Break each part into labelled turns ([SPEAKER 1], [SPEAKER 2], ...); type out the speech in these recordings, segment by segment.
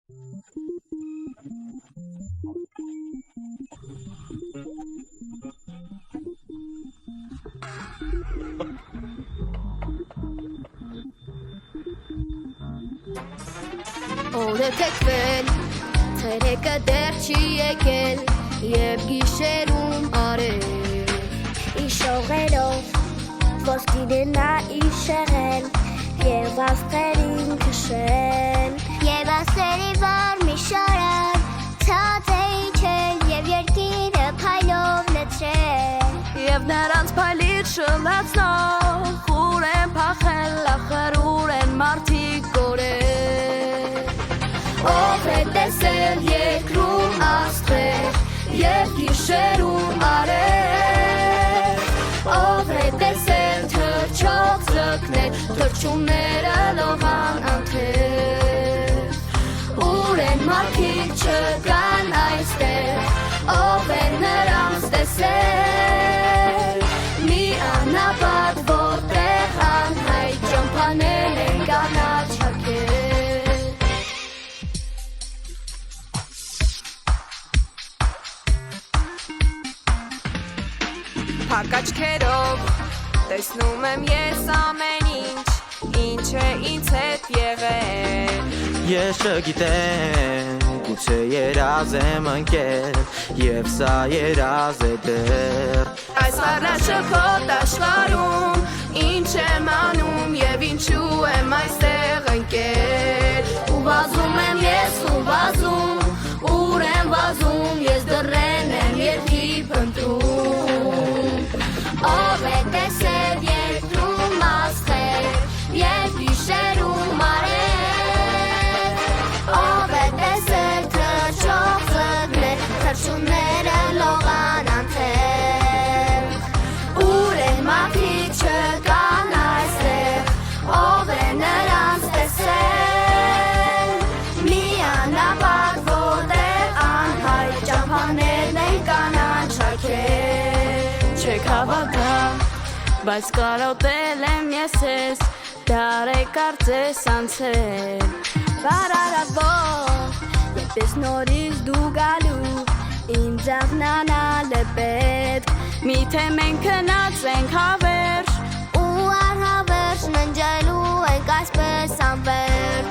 [SPEAKER 1] Օրը թեքվել, ցերեկը դեռ չի եկել, և գիշերում արև
[SPEAKER 2] Իշողերով, ոսկի դնա իշեղել, և աստղերին քշել
[SPEAKER 3] Եվ աստղերի վար մի շարան, ցած է իջել, և երկիրը փայլով լցրել
[SPEAKER 1] Եվ նրանց փայլից շլացնող, ուր են փախել, ախր ուր են մարդիկ կորել Ով է տեսել երկրում աստղեր, և գիշերում արև Ով է տեսել թռչող ձկներ, թռչունները լողան անթև Ուր են մարդիկ չկան այստեղ, ով է նրանց տեսել Մի անապատ, որտեղ անհայտ ճամփաներ են կանաչակել Փակ աչքերով տեսնում եմ ես ամեն ինչ է ինձ հետ եղել
[SPEAKER 4] Ես չգիտեմ, գուցե երազ եմ ընկել Եվ սա երազ է դեռ
[SPEAKER 1] Այս առաջոտ աշխարհում ինչ եմ անում և ինչու եմ այստեղ ընկել Ու վազում եմ ես ու վազում, ուր եմ վազում Ես դռեն եմ երկի փնտրում
[SPEAKER 3] Ով է տեսել երկրում աստղեր, և գիշերում արև Ով է տեսել թռչող ձկներ, թռչունները լողան անթև
[SPEAKER 1] Ուր են մարդիկ չկան այստեղ, ով է նրանց տեսել Մի անապատ, որտեղ անհայտ ճամփաներն են կանաչակել Չեք հավատա, բայց կարոտել եմ ես ես, դար է կարծես անցել
[SPEAKER 2] Բարարավոր, եպես նորից դու գալու, ինձ աղնանալ է պետք
[SPEAKER 1] Միթե մենք քնած ենք հավերժ
[SPEAKER 3] Ու առհավերջ ննջելու ենք այսպես անվերջ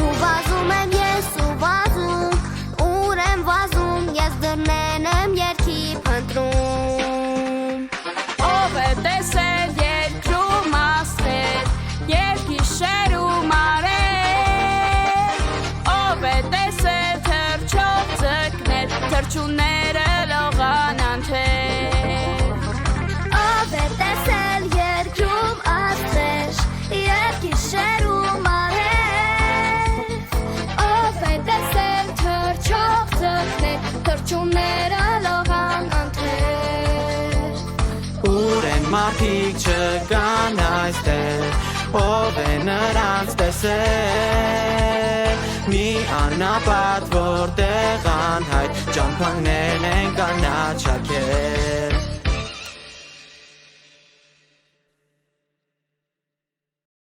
[SPEAKER 3] Ու վազում եմ ես ու վազում, ուր եմ վազում Ես դռներն եմ երկի փնտրում
[SPEAKER 1] Ով է տեսել երկրում աստղեր, և գիշերում արև Ով է տեսել թռչող ձկներ, թռչունները լողան անթև
[SPEAKER 2] Ով է տեսել երկրում աստղեր, և գիշերում արև
[SPEAKER 1] Ով է տեսել թռչող ձկներ, թռչունները լողան անթև
[SPEAKER 4] Ուր են մարդիկ չկան այստեղ Ով է նրանց տեսել Մի անապատ, որտեղ անհայտ ճամփաներն են կանաչակել